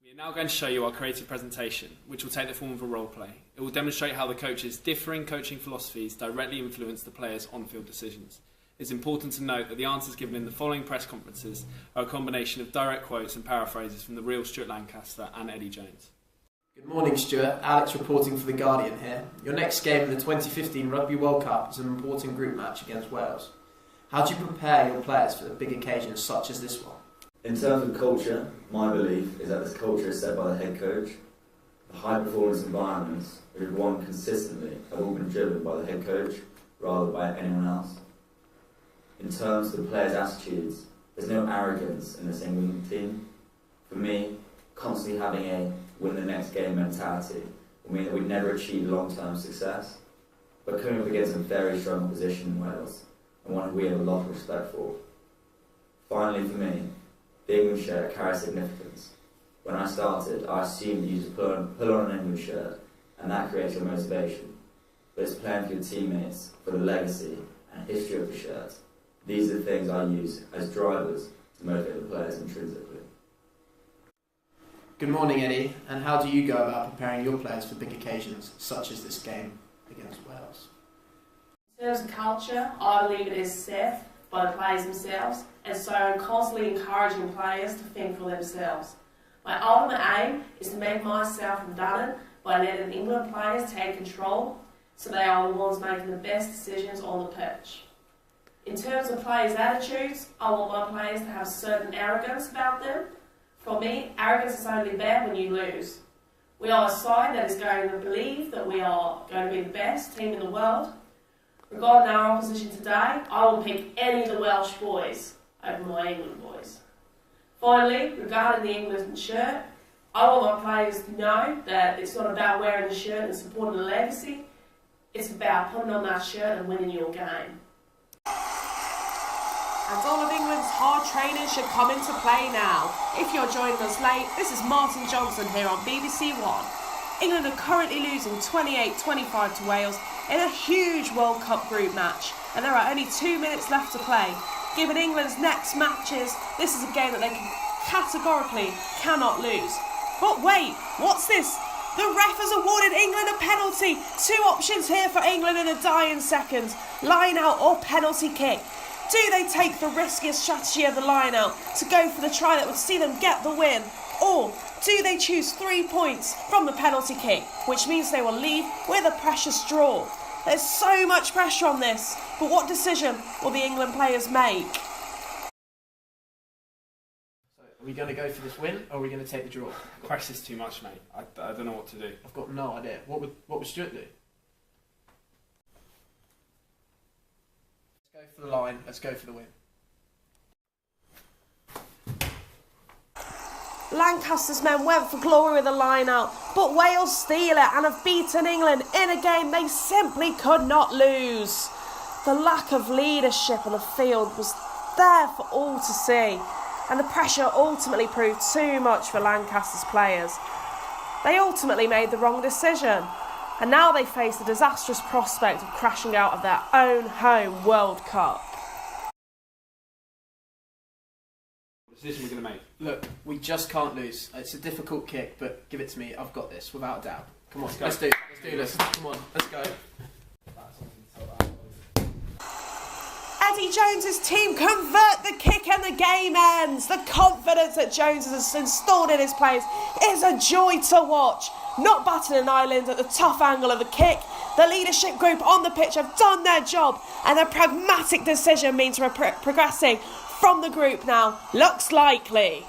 We are now going to show you our creative presentation, which will take the form of a role play. It will demonstrate how the coach's differing coaching philosophies directly influence the players' on-field decisions. It's important to note that the answers given in the following press conferences are a combination of direct quotes and paraphrases from the real Stuart Lancaster and Eddie Jones. Good morning, Stuart. Alex reporting for The Guardian here. Your next game in the 2015 Rugby World Cup is an important group match against Wales. How do you prepare your players for big occasions such as this one? In terms of culture, my belief is that this culture is set by the head coach. The high-performance environments which have won consistently have all been driven by the head coach rather than by anyone else. In terms of the players' attitudes, there's no arrogance in this England team. For me, constantly having a win the next game mentality will mean that we never achieve long-term success. But coming up against a very strong opposition in Wales, and one we have a lot of respect for. Finally, for me, the England shirt carries significance. When I started, I assumed you just put on an England shirt, and that creates your motivation. But it's playing for your teammates, for the legacy and history of the shirt. These are the things I use as drivers to motivate the players intrinsically. Good morning, Eddie. And how do you go about preparing your players for big occasions such as this game against Wales? In terms of culture, I believe it is set by the players themselves, and so I'm constantly encouraging players to think for themselves. My ultimate aim is to make myself redundant by letting England players take control so they are the ones making the best decisions on the pitch. In terms of players' attitudes, I want my players to have a certain arrogance about them. For me, arrogance is only bad when you lose. We are a side that is going to believe that we are going to be the best team in the world. Regarding our opposition today, I will pick any of the Welsh boys over my England boys. Finally, regarding the England shirt, I want my players to know that it's not about wearing the shirt and supporting the legacy. It's about putting on that shirt and winning your game. And all of England's hard training should come into play now. If you're joining us late, this is Martin Johnson here on BBC One. England are currently losing 28-25 to Wales in a huge World Cup group match, and there are only 2 minutes left to play. Given England's next matches, this is a game that they categorically cannot lose. But wait, what's this? The ref has awarded England a penalty. 2 options here for England in the dying seconds: line out or penalty kick. Do they take the riskiest strategy of the line out to go for the try that would see them get the win? Or do they choose 3 points from the penalty kick, which means they will leave with a precious draw? There's so much pressure on this, but what decision will the England players make? So, are we going to go for this win, or are we going to take the draw? Pressure's too much, mate. I don't know what to do. I've got no idea. What would Stuart do? Let's go for the line. Let's go for the win. Lancaster's men went for glory with the line out, but Wales steal it and have beaten England in a game they simply could not lose. The lack of leadership on the field was there for all to see, and the pressure ultimately proved too much for Lancaster's players. They ultimately made the wrong decision, and now they face the disastrous prospect of crashing out of their own home World Cup. What decision we're going to make? Look, we just can't lose. It's a difficult kick, but give it to me. I've got this, without a doubt. Come on, let's do this. Come on, let's go. Eddie Jones's team convert the kick and the game ends. The confidence that Jones has installed in his players is a joy to watch. Not batting an island at the tough angle of the kick, the leadership group on the pitch have done their job, and a pragmatic decision means we're progressing from the group now looks likely.